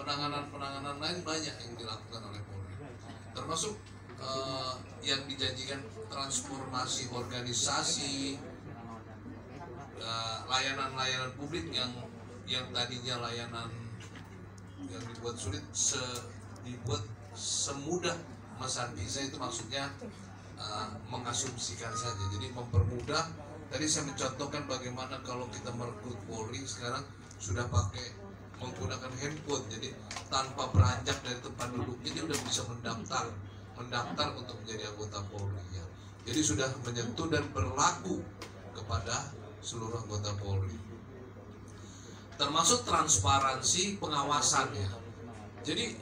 penanganan lain banyak yang dilakukan oleh Polri, termasuk yang dijanjikan transformasi organisasi, layanan-layanan publik yang tadinya layanan yang dibuat sulit dibuat semudah Mas Andi. Saya itu maksudnya mengasumsikan saja, jadi mempermudah. Tadi saya mencontohkan bagaimana kalau kita merekrut Polri sekarang sudah pakai menggunakan handphone, jadi tanpa beranjak dari tempat duduknya dia udah bisa mendaftar untuk menjadi anggota Polri ya. Jadi sudah menyentuh dan berlaku kepada seluruh anggota Polri, termasuk transparansi pengawasannya. Jadi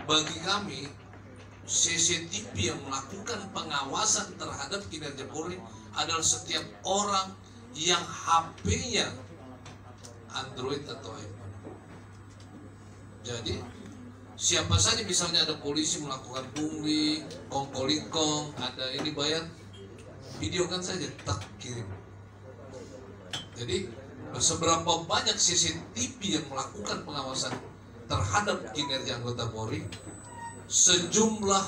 bagi kami CCTV yang melakukan pengawasan terhadap kinerja Polri adalah setiap orang yang HP-nya Android atau iPhone. Jadi siapa saja, misalnya ada polisi melakukan pungli, kongkolingkong, ada ini bayar, videokan saja, tak kirim. Jadi seberapa banyak CCTV yang melakukan pengawasan terhadap kinerja anggota Polri, sejumlah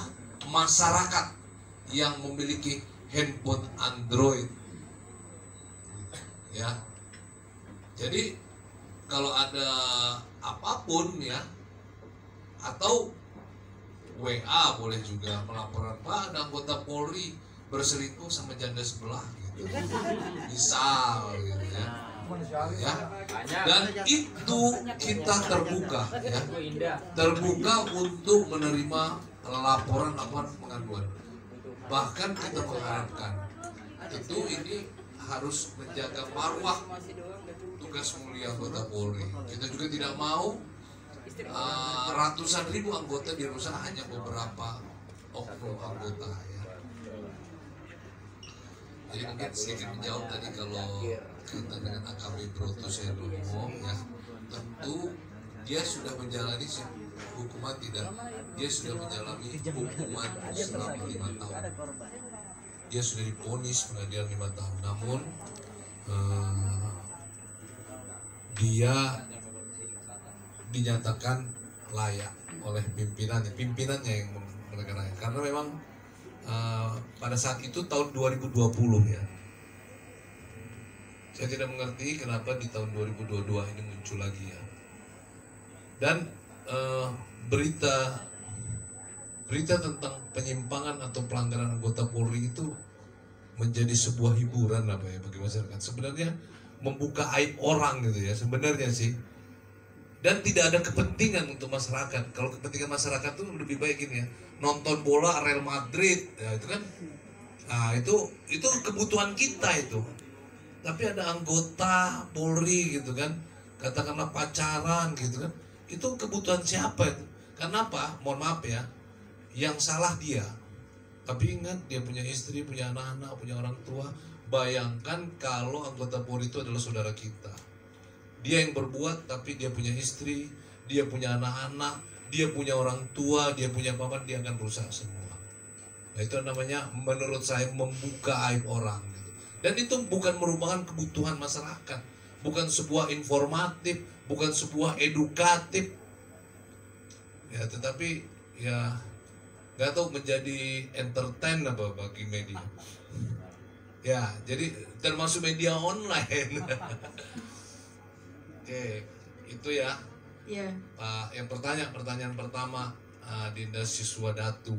masyarakat yang memiliki handphone Android ya. Jadi kalau ada apapun ya, atau WA boleh juga melaporkan, Pak ada anggota Polri berselingkuh sama janda sebelah gitu, misal gitu ya. Ya, dan itu kita terbuka ya, terbuka untuk menerima laporan pengaduan. Bahkan kita mengharapkan tentu ini harus menjaga marwah tugas mulia anggota Polri. Kita juga tidak mau ratusan ribu anggota dirusak hanya beberapa oknum anggota ya. Jadi mungkin sedikit menjawab tadi kalau kita dengan AKP Broto Sedomo ya, tentu dia sudah menjalani hukuman tidak, dia sudah menjalani hukuman selama 5 tahun. Dia sudah divonis pengadilan 5 tahun, namun dia dinyatakan layak oleh pimpinannya yang mereka layak, karena memang pada saat itu tahun 2020 ya. Saya tidak mengerti kenapa di tahun 2022 ini muncul lagi ya. Dan berita tentang penyimpangan atau pelanggaran anggota Polri itu menjadi sebuah hiburan apa ya bagi masyarakat. Sebenarnya membuka aib orang gitu ya sebenarnya sih. Dan tidak ada kepentingan untuk masyarakat. Kalau kepentingan masyarakat tuh lebih baik ini ya, nonton bola Real Madrid ya, itu kan itu kebutuhan kita itu. Tapi ada anggota Polri gitu kan, katakanlah pacaran gitu kan, itu kebutuhan siapa itu? Karena apa? Mohon maaf ya, yang salah dia. Tapi ingat, dia punya istri, punya anak-anak, punya orang tua. Bayangkan kalau anggota Polri itu adalah saudara kita. Dia yang berbuat, tapi dia punya istri, dia punya anak-anak, dia punya orang tua, dia punya paman, dia akan rusak semua. Nah itu namanya menurut saya membuka aib orang gitu. Dan itu bukan merupakan kebutuhan masyarakat, bukan sebuah informatif, bukan sebuah edukatif ya, tetapi ya nggak tahu menjadi entertain apa bagi media ya, jadi termasuk media online. Oke, itu ya. Iya. Yang pertanyaan pertama, Dinda Siswa Datu.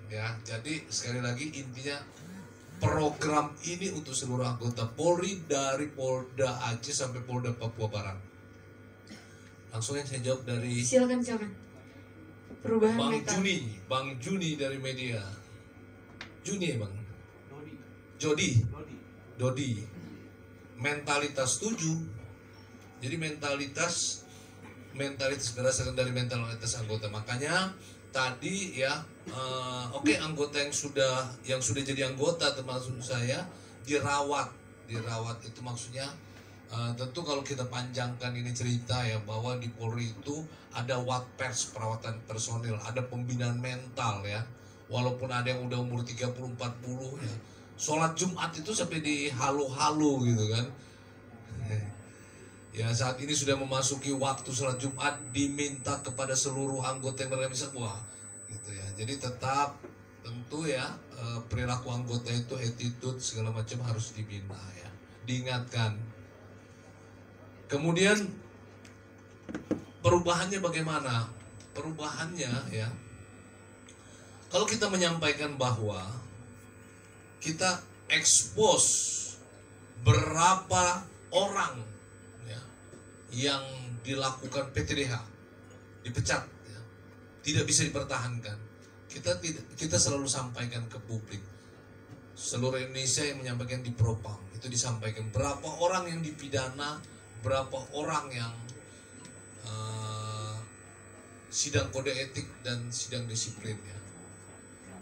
Ya, jadi sekali lagi intinya program ini untuk seluruh anggota Polri dari Polda Aceh sampai Polda Papua Barat. Langsung yang saya jawab dari silakan. Perubahan Bang Juni dari media. Juni ya Bang? Dodi. Mentalitas 7. Jadi mentalitas berdasarkan dari mentalitas anggota. Makanya tadi ya, oke, anggota yang sudah jadi anggota termasuk saya dirawat itu maksudnya tentu kalau kita panjangkan ini cerita ya, bahwa di Polri itu ada Watpers, perawatan personil, ada pembinaan mental ya, walaupun ada yang udah umur 30-40 ya, sholat Jumat itu sampai di halu-halu gitu kan. Ya, saat ini sudah memasuki waktu sholat Jumat, diminta kepada seluruh anggota yang berada di sebuah, gitu ya. Jadi tetap tentu ya perilaku anggota itu, attitude segala macam harus dibina ya, diingatkan. Kemudian perubahannya bagaimana? Perubahannya ya, kalau kita menyampaikan bahwa kita expose berapa orang yang dilakukan PTDH, dipecat, ya, tidak bisa dipertahankan. Kita selalu sampaikan ke publik, seluruh Indonesia yang menyampaikan di Propam itu disampaikan berapa orang yang dipidana, berapa orang yang sidang kode etik dan sidang disiplin ya.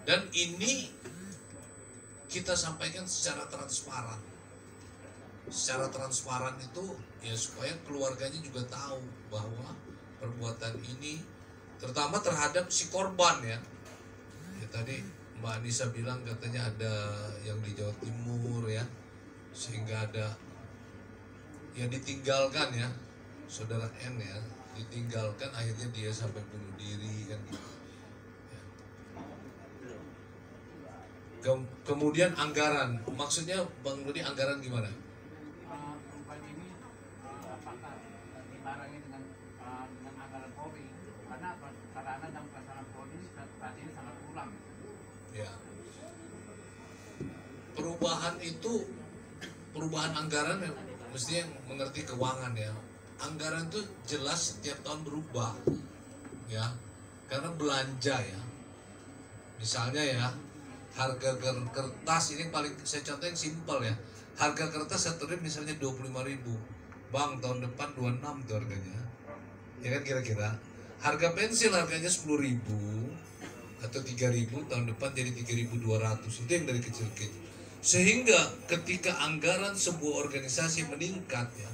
Dan ini kita sampaikan secara transparan. Secara transparan itu ya supaya keluarganya juga tahu bahwa perbuatan ini terutama terhadap si korban ya. Ya tadi Mbak Anissa bilang katanya ada yang di Jawa Timur ya, sehingga ada yang ditinggalkan ya, saudara N ya, ditinggalkan akhirnya dia sampai bunuh diri kan gitu. Ya. Kemudian anggaran, maksudnya Bang Rudi anggaran gimana? Perubahan itu, perubahan anggaran yang mesti yang mengerti keuangan ya. Anggaran itu jelas setiap tahun berubah ya, karena belanja ya. Misalnya ya, harga kertas ini paling saya contoh yang simpel ya. Harga kertas satu rib misalnya 25.000, Bang tahun depan 26 tuh harganya. Ya kan kira-kira. Harga pensil harganya 10.000 atau 3.000, tahun depan jadi 3.200. Itu yang dari kecil-kecil. Sehingga ketika anggaran sebuah organisasi meningkat ya,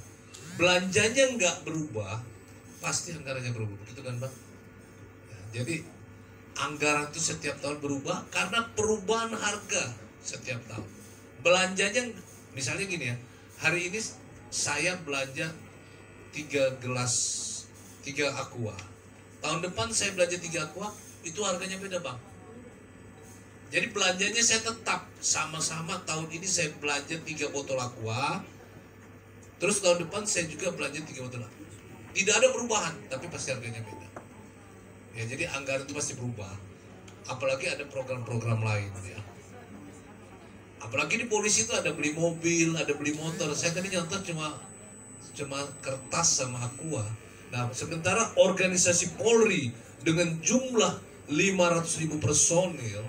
belanjanya nggak berubah, pasti anggarannya berubah, begitu kan Bang? Ya, jadi anggaran itu setiap tahun berubah karena perubahan harga setiap tahun. Belanjanya misalnya gini ya, hari ini saya belanja 3 gelas 3 aqua, tahun depan saya belanja 3 aqua, itu harganya beda Bang. Jadi belanjanya saya tetap sama-sama, tahun ini saya belanja 3 botol aqua, terus tahun depan saya juga belanja 3 botol aqua. Tidak ada perubahan, tapi pasti harganya beda. Ya, jadi anggaran itu pasti berubah. Apalagi ada program-program lain ya. Apalagi di polisi itu ada beli mobil, ada beli motor. Saya tadi nyontoh cuma kertas sama aqua. Nah, sementara organisasi Polri dengan jumlah 500.000 personil,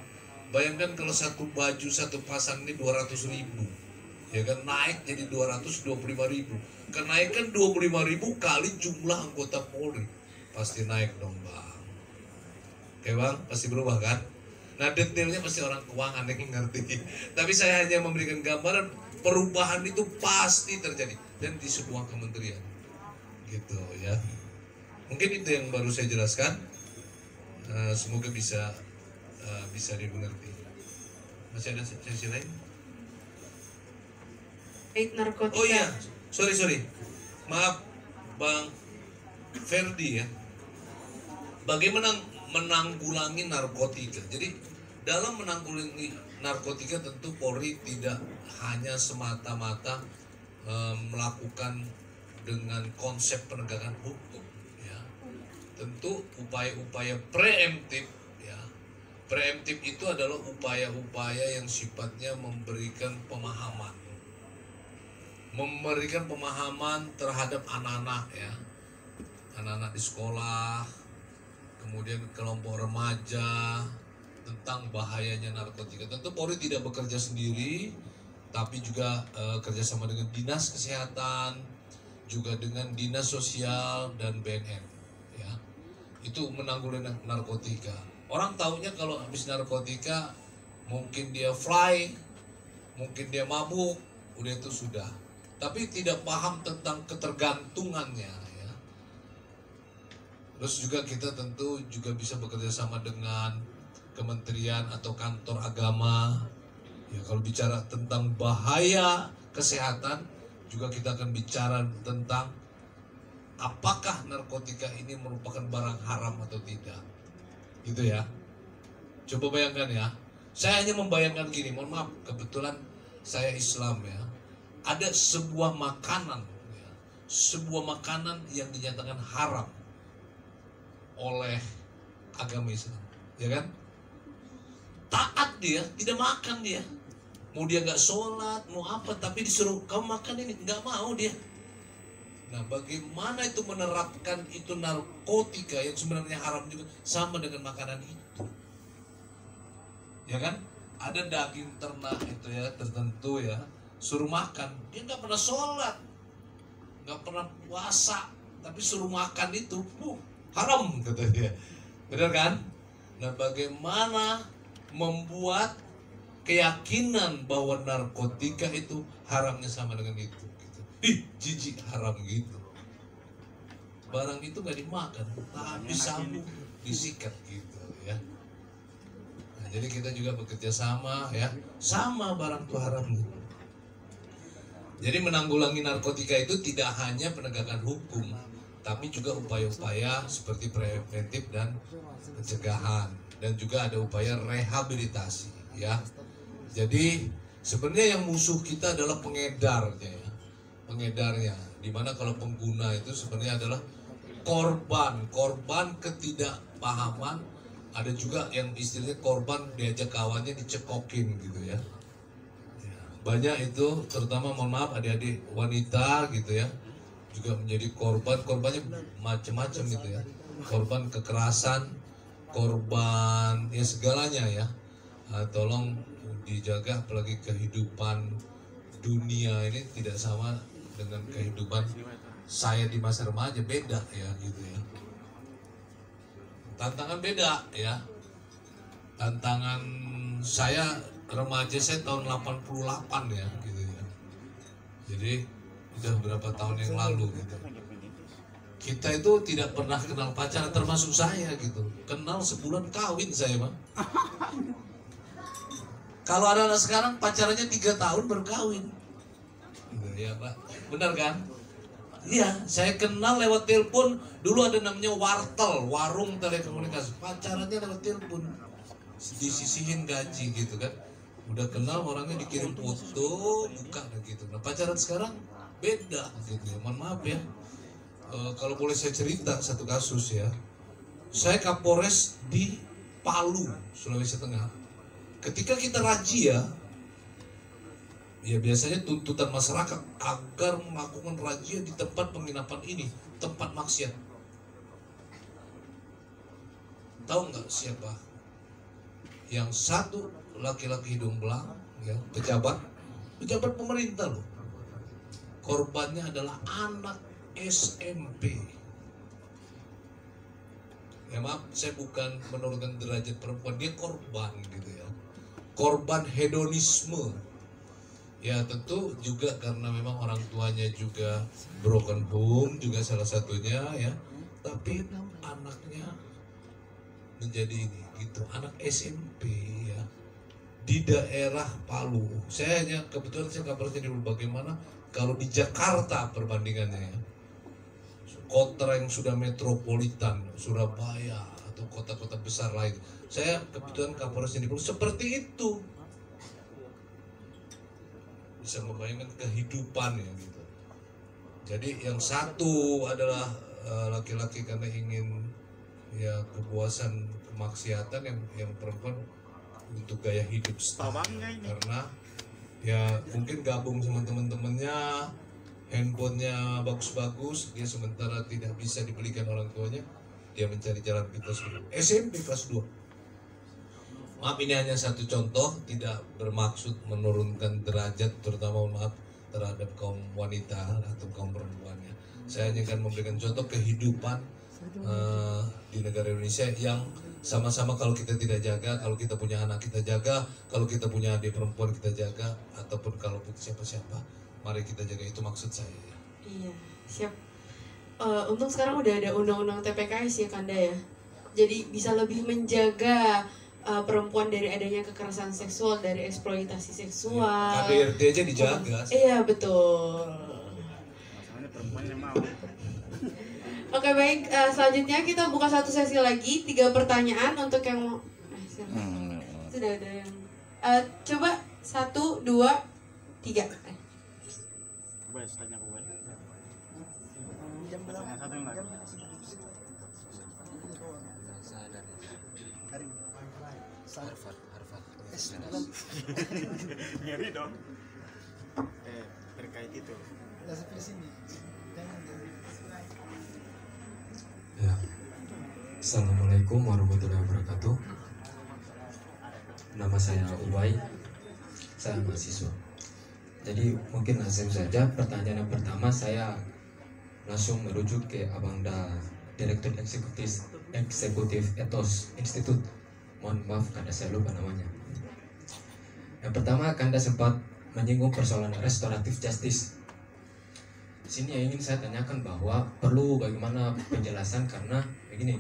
bayangkan kalau satu baju satu pasang ini 200.000, ya kan, naik jadi 225.000. Kenaikan 25.000 kali jumlah anggota Polri, pasti naik dong Bang. Oke Bang, pasti berubah kan? Nah detailnya pasti orang keuangan yang ngerti. Tapi saya hanya memberikan gambaran perubahan itu pasti terjadi dan di sebuah kementerian, gitu ya. Mungkin itu yang baru saya jelaskan. Semoga bisa dimengerti. Masih ada sesi lain? Narkotika. Oh iya, sorry. Maaf, Bang Ferdi ya. Bagaimana menanggulangi narkotika? Jadi dalam menanggulangi narkotika tentu Polri tidak hanya semata-mata melakukan dengan konsep penegakan hukum ya. Tentu upaya-upaya preemptif ya. Preemptif itu adalah upaya-upaya yang sifatnya memberikan pemahaman terhadap anak-anak ya, anak-anak di sekolah, kemudian kelompok remaja tentang bahayanya narkotika. Tentu Polri tidak bekerja sendiri, tapi juga kerjasama dengan dinas kesehatan, juga dengan dinas sosial dan BNN ya. Itu menanggulangi narkotika. Orang taunya kalau habis narkotika mungkin dia fly, mungkin dia mabuk, udah itu sudah. Tapi tidak paham tentang ketergantungannya ya. Terus juga kita tentu juga bisa bekerja sama dengan kementerian atau kantor agama. Ya, kalau bicara tentang bahaya kesehatan, juga kita akan bicara tentang apakah narkotika ini merupakan barang haram atau tidak. Gitu ya. Coba bayangkan ya. Saya hanya membayangkan gini, mohon maaf, kebetulan saya Islam ya. Ada sebuah makanan ya, sebuah makanan yang dinyatakan haram oleh agama Islam, ya kan? Taat dia, tidak makan dia. Mau dia nggak sholat, mau apa, tapi disuruh kamu makan ini, nggak mau dia. Nah, bagaimana itu menerapkan itu narkotika yang sebenarnya haram juga sama dengan makanan itu, ya kan? Ada daging ternak itu ya tertentu ya, suruh makan, dia nggak pernah sholat, nggak pernah puasa, tapi suruh makan itu, haram kata dia, benar kan? Nah, bagaimana membuat keyakinan bahwa narkotika itu haramnya sama dengan itu gitu. Jijik haram gitu, barang itu gak dimakan tapi sabu disikat gitu ya. Nah, jadi kita juga bekerja sama ya, sama barang itu haram gitu. Jadi menanggulangi narkotika itu tidak hanya penegakan hukum, tapi juga upaya-upaya seperti preventif dan pencegahan, dan juga ada upaya rehabilitasi ya. Jadi sebenarnya yang musuh kita adalah pengedarnya ya. Pengedarnya, dimana kalau pengguna itu sebenarnya adalah korban ketidakpahaman. Ada juga yang istilahnya korban diajak kawannya dicekokin gitu ya. Banyak itu, terutama mohon maaf adik-adik wanita gitu ya, juga menjadi korbannya macam-macam gitu ya. Korban kekerasan, korban ya segalanya ya. Tolong dijaga, apalagi kehidupan dunia ini tidak sama dengan kehidupan saya di masa remaja, beda ya gitu ya. Tantangan beda ya. Tantangan saya remaja, saya tahun 88 ya gitu ya. Jadi udah berapa tahun yang lalu gitu. Kita itu tidak pernah kenal pacaran, termasuk saya gitu. Kenal sebulan kawin saya, Bang. Kalau anak-anak sekarang pacarannya 3 tahun baru kawin. Gitu, ya Pak, benar kan? Iya, saya kenal lewat telepon. Dulu ada namanya wartel, warung telekomunikasi. Pacarannya lewat telepon, disisihin gaji gitu kan. Udah kenal orangnya, dikirim foto, buka gitu. Nah pacaran sekarang beda gitu ya. Mohon maaf ya. Kalau boleh saya cerita satu kasus ya. Saya Kapolres di Palu, Sulawesi Tengah. Ketika kita razia, ya biasanya tuntutan masyarakat agar melakukan razia di tempat penginapan ini, tempat maksiat. Tahu nggak siapa? Yang satu laki-laki hidung belang, ya, pejabat pemerintah loh. Korbannya adalah anak SMP. Ya maaf, saya bukan menurunkan derajat perempuan, dia korban gitu ya. Korban hedonisme. Ya tentu juga karena memang orang tuanya juga broken home juga salah satunya ya. Tapi anaknya menjadi ini gitu, anak SMP ya. Di daerah Palu. Saya hanya kebetulan saya kabarnya dulu bagaimana kalau di Jakarta perbandingannya ya. Kota yang sudah metropolitan, Surabaya atau kota-kota besar lain. Saya kebetulan Kapolres di Palu seperti itu. Bisa membayangkan kehidupan ya gitu. Jadi yang satu adalah laki-laki karena ingin ya kepuasan kemaksiatan, yang perempuan untuk gaya hidup style. Karena ya mungkin gabung sama teman-temannya, handphonenya bagus-bagus, dia sementara tidak bisa dibelikan orang tuanya, dia mencari jalan pintas SMP kelas 2. Maaf, ini hanya satu contoh, tidak bermaksud menurunkan derajat, terutama maaf terhadap kaum wanita atau kaum perempuannya. Saya hanya akan memberikan contoh kehidupan di negara Indonesia yang sama-sama kalau kita tidak jaga, kalau kita punya anak kita jaga, kalau kita punya adik perempuan kita jaga, ataupun kalau punya siapa-siapa, mari kita jaga, itu maksud saya. Iya, siap. Untung sekarang udah ada undang-undang TPKS ya Kanda ya. Jadi bisa lebih menjaga perempuan dari adanya kekerasan seksual, dari eksploitasi seksual. KDRT aja dijaga. Iya betul. Masalahnya perempuannya mau. Oke baik, selanjutnya kita buka satu sesi lagi, 3 pertanyaan untuk yang mau. Silakan. Sudah ada yang. Coba 1, 2, 3. Coba tanya aku. Jam berapa? Satu yang lagi. Harvard. Ngeri dong. Terkait itu. Ya. Assalamualaikum warahmatullahi wabarakatuh. Nama saya Ubay. Saya mahasiswa. Jadi mungkin langsung saja pertanyaan yang pertama, saya langsung merujuk ke Abangda, Direktur Eksekutif Ethos Institute. Mohon maaf karena saya lupa namanya. Yang pertama, Kanda sempat menyinggung persoalan restoratif justice. Sini yang ingin saya tanyakan bahwa perlu bagaimana penjelasan, karena begini,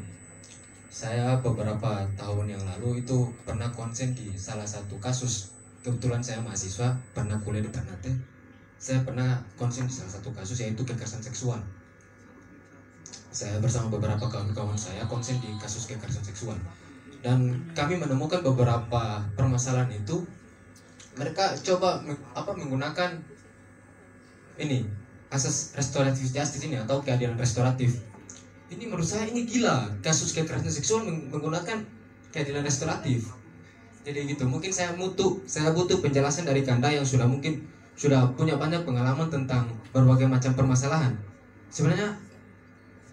saya beberapa tahun yang lalu itu pernah konsen di salah satu kasus. Kebetulan saya mahasiswa, pernah kuliah di Ternate. Saya pernah konsen di salah satu kasus, yaitu kekerasan seksual. Saya bersama beberapa kawan-kawan saya konsen di kasus kekerasan seksual. Dan kami menemukan beberapa permasalahan itu. Mereka coba menggunakan ini asas restoratif justice ini atau keadilan restoratif. Ini menurut saya ini gila, kasus kekerasan seksual menggunakan keadilan restoratif. Jadi gitu, mungkin saya butuh penjelasan dari Kanda yang sudah punya banyak pengalaman tentang berbagai macam permasalahan. Sebenarnya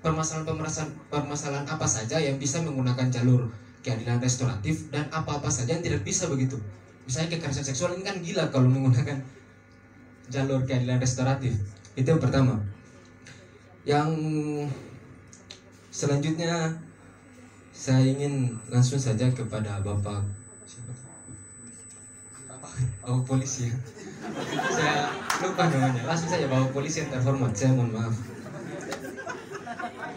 permasalahan apa saja yang bisa menggunakan jalur keadilan restoratif dan apa-apa saja yang tidak bisa begitu. Misalnya kekerasan seksual ini kan gila kalau menggunakan jalur keadilan restoratif. Itu yang pertama. Yang selanjutnya saya ingin langsung saja kepada Bapak polisi ya. Saya lupa namanya. Langsung saja Bapak polisi yang terhormat. Saya mohon maaf.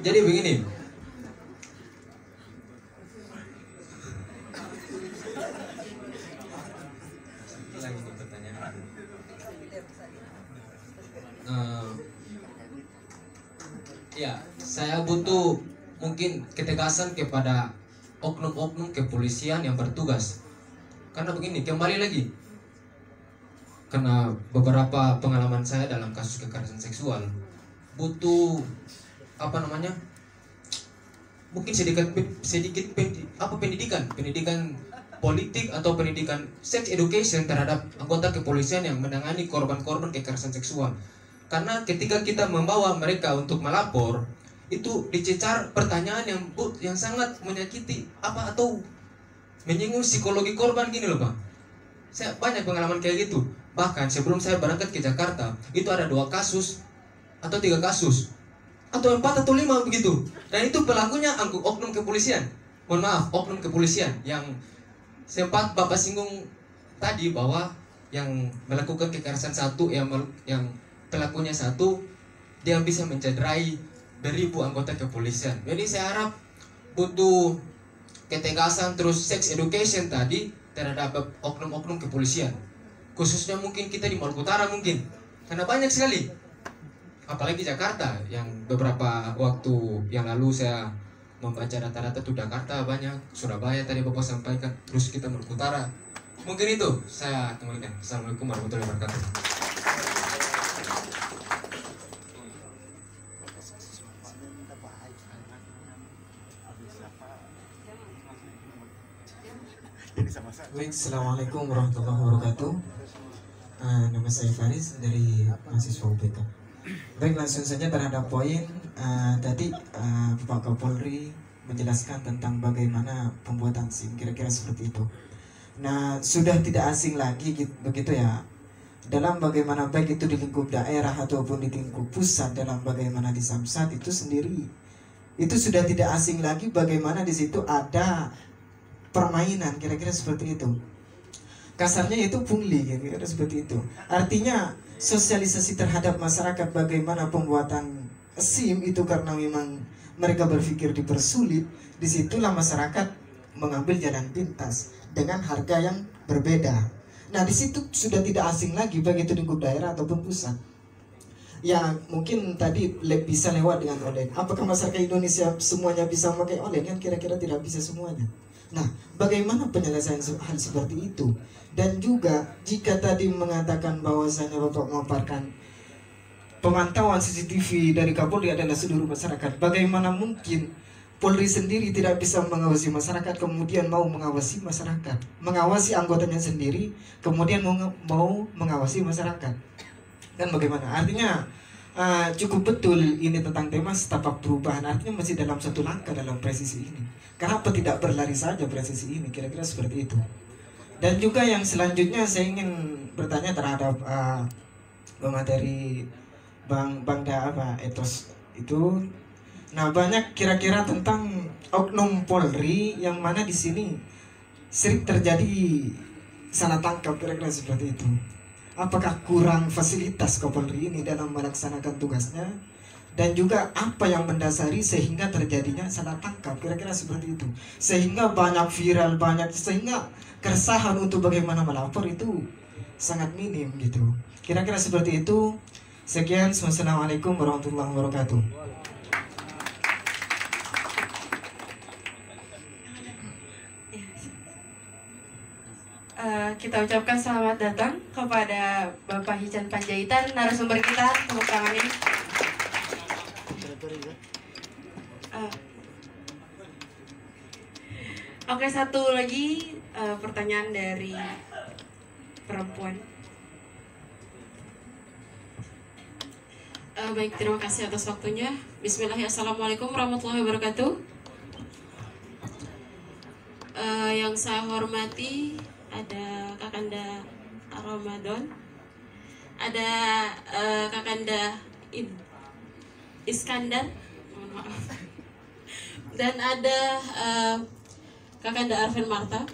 Jadi begini. Ya, saya butuh mungkin ketegasan kepada oknum-oknum kepolisian yang bertugas. Karena begini, kembali lagi, karena beberapa pengalaman saya dalam kasus kekerasan seksual, butuh mungkin sedikit pendidikan politik atau pendidikan sex education terhadap anggota kepolisian yang menangani korban-korban kekerasan seksual. Karena ketika kita membawa mereka untuk melapor, itu dicecar pertanyaan yang sangat menyakiti atau menyinggung psikologi korban gini loh Bang. Saya banyak pengalaman kayak gitu. Bahkan sebelum saya berangkat ke Jakarta, itu ada 2 kasus atau 3 kasus atau 4 atau 5 begitu. Dan itu pelakunya oknum kepolisian. Mohon maaf, oknum kepolisian yang sempat Bapak singgung tadi bahwa yang melakukan kekerasan satu, yang pelakunya satu, dia bisa mencederai beribu anggota kepolisian. Jadi saya harap butuh ketegasan terus sex education tadi terhadap oknum-oknum kepolisian. Khususnya mungkin kita di Maluku Utara mungkin. Karena banyak sekali. Apalagi Jakarta yang beberapa waktu yang lalu saya membaca data-data tuh Jakarta banyak, Surabaya tadi Bapak sampaikan, terus kita Maluku Utara. Mungkin itu saya kembalikan. Assalamualaikum warahmatullahi wabarakatuh. Baik, assalamualaikum warahmatullahi wabarakatuh. Nama saya Faris dari mahasiswa UPK. Baik, langsung saja terhadap poin tadi Pak Kapolri menjelaskan tentang bagaimana pembuatan SIM, kira-kira seperti itu. Nah, sudah tidak asing lagi begitu ya, dalam bagaimana baik itu di lingkup daerah ataupun di lingkup pusat, dalam bagaimana di Samsat itu sendiri, itu sudah tidak asing lagi bagaimana di situ ada permainan, kira-kira seperti itu. Kasarnya itu pungli, kira-kira seperti itu. Artinya sosialisasi terhadap masyarakat bagaimana pembuatan SIM itu, karena memang mereka berpikir dipersulit, disitulah masyarakat mengambil jalan pintas dengan harga yang berbeda. Nah, di situ sudah tidak asing lagi baik itu lingkup daerah ataupun pusat. Ya mungkin tadi bisa lewat dengan online. Apakah masyarakat Indonesia semuanya bisa memakai online? Kan kira-kira tidak bisa semuanya. Nah, bagaimana penyelesaian hal seperti itu? Dan juga jika tadi mengatakan bahwasanya Bapak memaparkan pemantauan CCTV dari Kapolri adalah seluruh masyarakat, bagaimana mungkin Polri sendiri tidak bisa mengawasi masyarakat, kemudian mau mengawasi masyarakat, mengawasi anggotanya sendiri, kemudian mau mengawasi masyarakat? Kan bagaimana? Artinya cukup betul ini tentang tema setapak perubahan. Artinya masih dalam satu langkah dalam presisi ini. Kenapa tidak berlari saja presisi ini? Kira-kira seperti itu. Dan juga yang selanjutnya saya ingin bertanya terhadap pemateri Bang Etos itu. Nah, banyak kira-kira tentang oknum Polri yang mana di sini sering terjadi salah tangkap, kira-kira seperti itu. Apakah kurang fasilitas Kapolri ini dalam melaksanakan tugasnya, dan juga apa yang mendasari sehingga terjadinya salah tangkap, kira-kira seperti itu, sehingga banyak viral, sehingga keresahan untuk bagaimana melapor itu sangat minim gitu. Kira-kira seperti itu. Sekian, wassalamualaikum warahmatullahi wabarakatuh. Kita ucapkan selamat datang kepada Bapak Hican Panjaitan, narasumber kita, tepuk tangan ini. Oke, satu lagi pertanyaan dari perempuan. Baik, terima kasih atas waktunya. Bismillahirrahmanirrahim. Assalamualaikum warahmatullahi wabarakatuh. Yang saya hormati ada Kakanda Ramadan, ada Kakanda Iskandar, mohon maaf, dan ada Kakanda Arvin Marta.